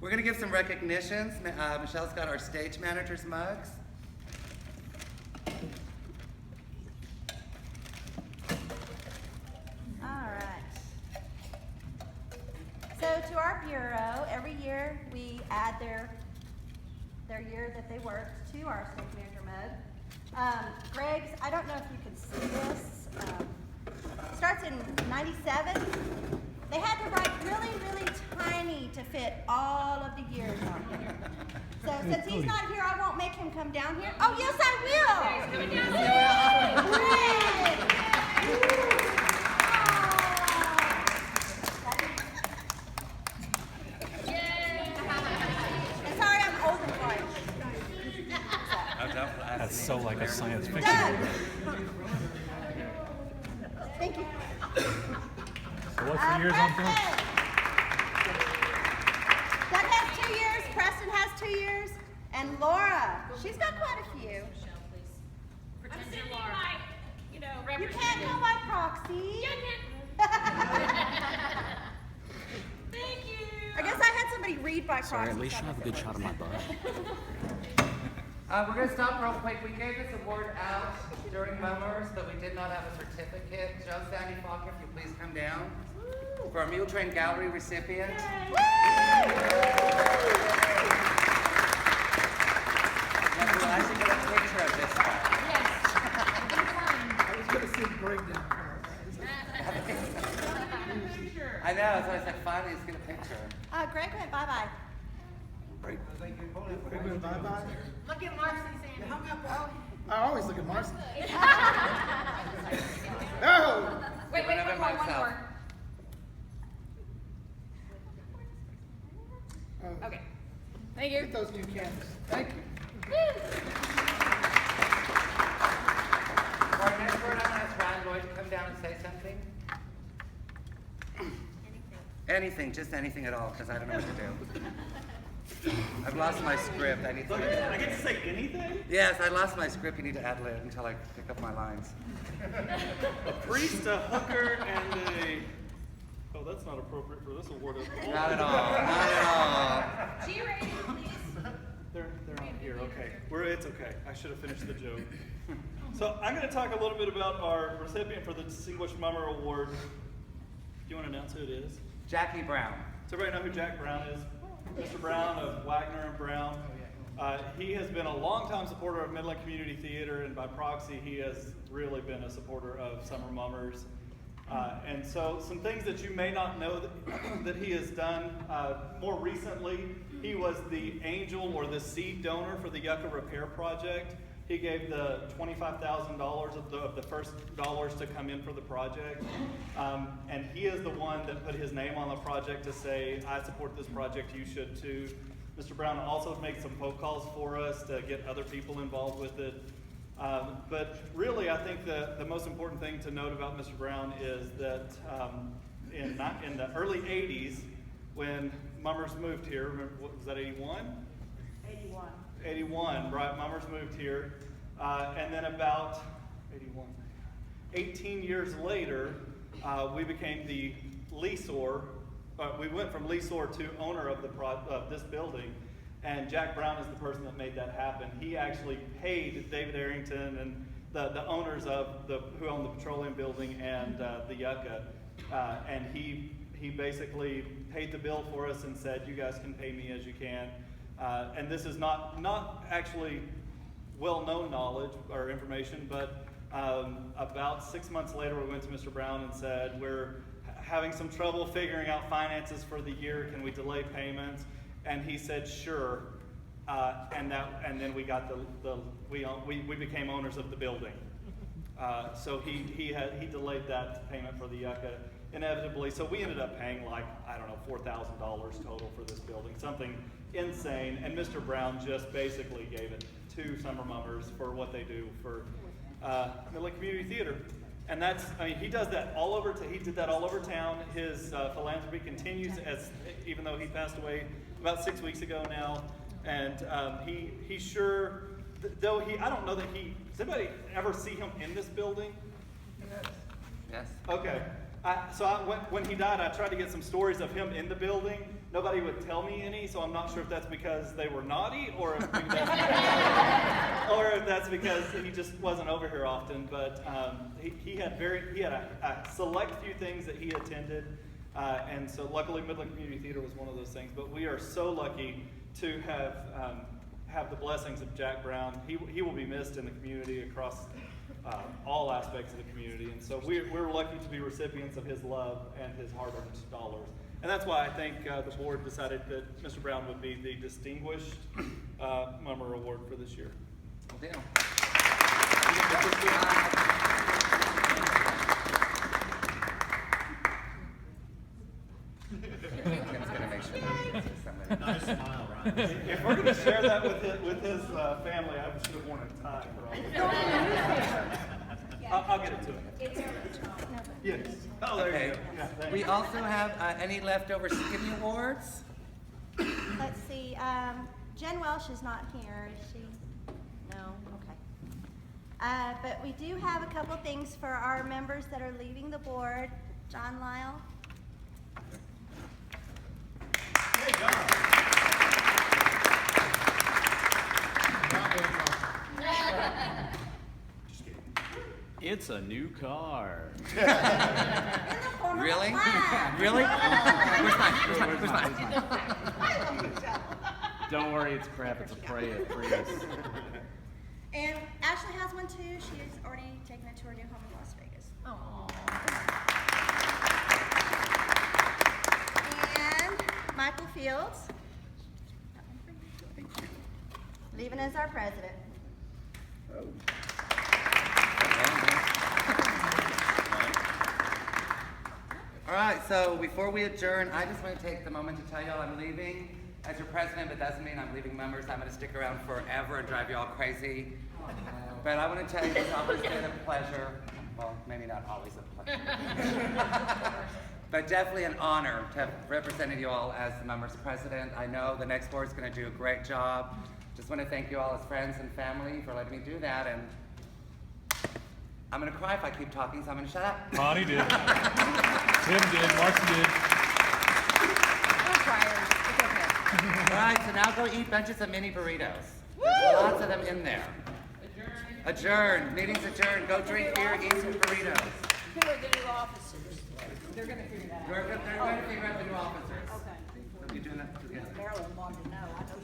We're going to give some recognitions. Michelle's got our stage manager's mugs. All right. So to our bureau, every year we add their year that they worked to our stage manager mug. Greg's, I don't know if you can see this. Starts in '97. They had to write really, really tiny to fit all of the years on here. So since he's not here, I won't make him come down here. Oh, yes, I will. Coming down And sorry, I'm old and quiet. That's so like a science fiction Doug. movie. Thank you. So what's the years on film? Preston. Doug has 2 years, Preston has 2 years, and Laura, she's got quite a few. Pretend you're Laura. You Representative. can't go by proxy. Yeah, Thank you. I guess I had somebody read by proxy. Sorry, at least you have a good shot of my butt. We're going to stop real quick. We gave this award out during Mummers, but we did not have a certificate. Joe Sandy Falk, if you please come down. For our Mule Train Gallery recipient. And we'll actually get a picture of this one. Yes. I was going to see Greg down there. I know, so I said, finally, let's get a picture. Greg went bye-bye. Greg went bye-bye. Look at Marcy saying. I always look at Marcy. No! Wait, One of them one myself. more. Oh, Okay. Thank you. Get those new cameras. Thank you. For our next word, I'm going to ask Ryan Lloyd to come down and say something. Anything, just anything at all, because I don't know what to do. I've lost my script. I need to. I get to say anything? Yes, I lost my script. You need to ad-lib until I pick up my lines. A priest, a hooker, and a... Oh, that's not appropriate for this award at all. Not at all. Not at all. G-rated, please. They're on here, okay. It's okay. I should have finished the joke. So I'm going to talk a little bit about our recipient for the Distinguished Mummer Award. Do you want to announce who it is? Jackie Brown. Does everybody know who Jack Brown is? Mr. Brown of Wagner and Brown. He has been a longtime supporter of Midland Community Theater, and by proxy, he has really been a supporter of Summer Mummers. And so some things that you may not know that he has done. More recently, he was the angel or the seed donor for the Yucca Repair Project. He gave the $25,000 of the first dollars to come in for the project. And he is the one that put his name on the project to say, I support this project, you should too. Mr. Brown also makes some phone calls for us to get other people involved with it. But really, I think the most important thing to note about Mr. Brown is that in the early 80s, when Mummers moved here, remember, what was that, 81? 81, right, Mummers moved here. And then about 18 years later, we became the leaseor. We went from leaseor to owner of this building. And Jack Brown is the person that made that happen. He actually paid David Arrington and the owners who own the Petroleum Building and the Yucca. And he basically paid the bill for us and said, you guys can pay me as you can. And this is not actually well-known knowledge or information, but about 6 months later, we went to Mr. Brown and said, we're having some trouble figuring out finances for the year. Can we delay payments? And he said, sure. And then we got we became owners of the building. So he delayed that payment for the Yucca inevitably. So we ended up paying like, I don't know, $4,000 total for this building, something insane. And Mr. Brown just basically gave it to Summer Mummers for what they do for Midland Community Theater. And he does that all over. He did that all over town. His philanthropy continues even though he passed away about 6 weeks ago now. And he sure, though I don't know that does anybody ever see him in this building? Yes. Okay. When he died, I tried to get some stories of him in the building, Nobody would tell me any, so I'm not sure if that's because they were naughty or if that's because he just wasn't over here often. But he had a select few things that he attended, and so luckily Midland Community Theater was one of those things. But we are so lucky to have the blessings of Jack Brown. He will be missed in the community across all aspects of the community, and so we're lucky to be recipients of his love and his hard-earned dollars. And that's why I think the board decided that Mr. Brown would be the Distinguished Mummer Award for this year. Well, deal. Tim's gonna make sure that somebody. Nice smile, Ryan. If we're going to share that with his family, I should have worn a tie. I'll get it to him. Yes. Oh, there Okay. you go. Yeah, thanks. We also have any leftover Skippy Awards. Let's see, Jen Welsh is not here, is she? No, okay. But we do have a couple things for our members that are leaving the board. John Lyle. Hey, John. Just kidding. It's a new car. In the form of a Really? flag. Really? Where's mine? Where's mine? Don't worry, it's crap. It's a Prius. And Ashley has one too. She's already taken it to her new home in Las Vegas. And Michael Fields. Leaving as our president. All right, so before we adjourn, I just want to take the moment to tell y'all I'm leaving as your president, but doesn't mean I'm leaving members. I'm going to stick around forever and drive you all crazy. But I want to tell you it's always been a pleasure. Well, maybe not always a pleasure. But definitely an honor to have represented you all as the members president. I know the next board's going to do a great job. Just want to thank you all as friends and family for letting me do that. And I'm going to cry if I keep talking, so I'm going to shut up. Bonnie did. Tim did. Marcy did. All right, so now go eat bunches of mini burritos. There's lots of them in there. Adjourn. Meeting's adjourned. Go drink beer, eat some burritos. Who are the new officers? They're gonna figure that out. They're going to figure out the new officers. Okay. We'll be doing that together. Marilyn wanted